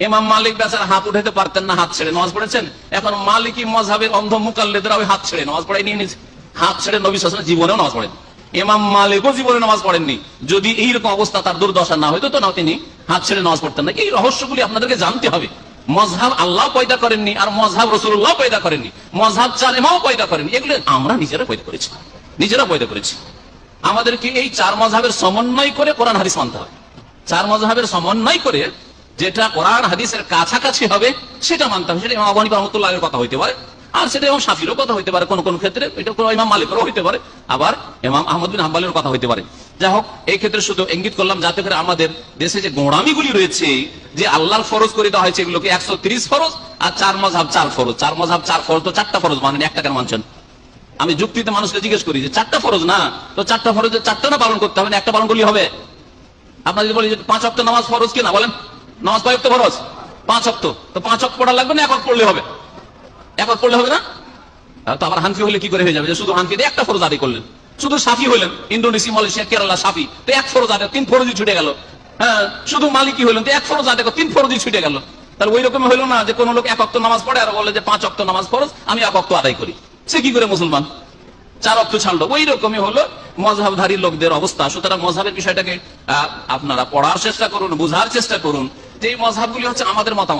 ইমাম মালিক বেচারা হাত উঠাতে পারতেন না, হাত ছেড়ে নামাজ পড়েছেন। এখন মালিকি মযহাবের অন্ধ মুকাল্লিদরা ওই হাত ছেড়ে নামাজ পড়াই নিয়ে নিয়েছে। হাত ছেড়ে নবী সাল্লাল্লাহু আলাইহি ওয়াসাল্লাম জীবনেও নামাজ পড়েন, ইমাম মালিকও জীবনে নামাজ পড়েননি। যদি এইরকম অবস্থা তার দুর্দশা না হইতো তো না তিনি হাত ছেড়ে নামাজ পড়তেন না। এই রহস্যগুলি আপনাদেরকে জানতে হবে। মযহাব আল্লাহ পয়দা করেননি, আর মযহাব রাসূলুল্লাহ পয়দা করেননি, মযহাব চার ইমামও পয়দা করেননি। এগুলো আমরা নিজেরা পয়দা করেছি, নিজেরা পয়দা করেছি। আমাদেরকে এই চার মযহাবের সমন্বয় করে কোরআন হাদিস মানতে হবে। চার মযহাবের সমন্বয় করে যেটা কোরআন হাদিসের কাছাকাছি হবে সেটা মানতে হবে। সেটা ইমাম আবু হানিফা রাহমাতুল্লাহ এর কথা হইতে পারে, আর সেটা ইমাম শাফিরও কথা হইতে পারে, কোন কোন ক্ষেত্রে এটা ইমাম মালিকেরও হইতে পারে, আবার ইমাম আহমদ বিন হাম্বলের কথা হইতে পারে। যাই হোক, এই ক্ষেত্রে শুধু ইঙ্গিত করলাম যাতে করে আমাদের দেশে যে গোঁড়ামিগুলি রয়েছে, যে আল্লাহর ফরজ করে দেওয়া হয়েছে এগুলোকে 130 ফরজ, আর চার মযহাব 4 ফরজ। চার মযহাব 4 ফরজ, তো 4টা ফরজ মানেন, একটা কেন মানছেন? আমি যুক্তিতে মানুষকে জিজ্ঞেস করি যে 4টা ফরজ না, তো 4টা ফরজের 4টা না পালন করতে হবে, না একটা পালন করলেই হবে? আপনারা যদি বলি যে 5 ওয়াক্ত নামাজ ফরজ, কি না বলেন? নামাজ কয় ওয়াক্ত ফরজ? 5 ওয়াক্ত। তো 5 ওয়াক্ত পড়া লাগবে না, এক ওয়াক্ত পড়লে হবে? এক ওয়াক্ত পড়লে হবে না? তো আবার হানফি হলে কি করে হয়ে যাবে যে শুধু হানফি দিয়ে একটা ফরজ আদায় করলেন? শুধু সাফি হলেন, ইন্দোনেশিয়া, মালয়েশিয়া, কেরালা সাফি, তো এক ফরজ আদায়, 3 ফরজই ছুটে গেল। হ্যাঁ, শুধু মালিকি হলেন, তো এক ফরজ আদায়, 3 ফরজই ছুটে গেল। তাহলে ওই রকম হলো না যে কোন লোক 1 ওয়াক্ত নামাজ পড়ে আর বলে যে 5 ওয়াক্ত নামাজ ফরজ, আমি 1 ওয়াক্ত আদায় করি। সে কি করে মুসলমান? 4 ওয়াক্ত ছাড়লো। ওই রকমই হলো মযহাবধারী লোকদের অবস্থা। সুতরাং মযহাবের বিষয়টাকে আপনারা পড়ার চেষ্টা করুন, বোঝার চেষ্টা করুন যে এই মযহাবগুলি হচ্ছে আমাদের মতামত।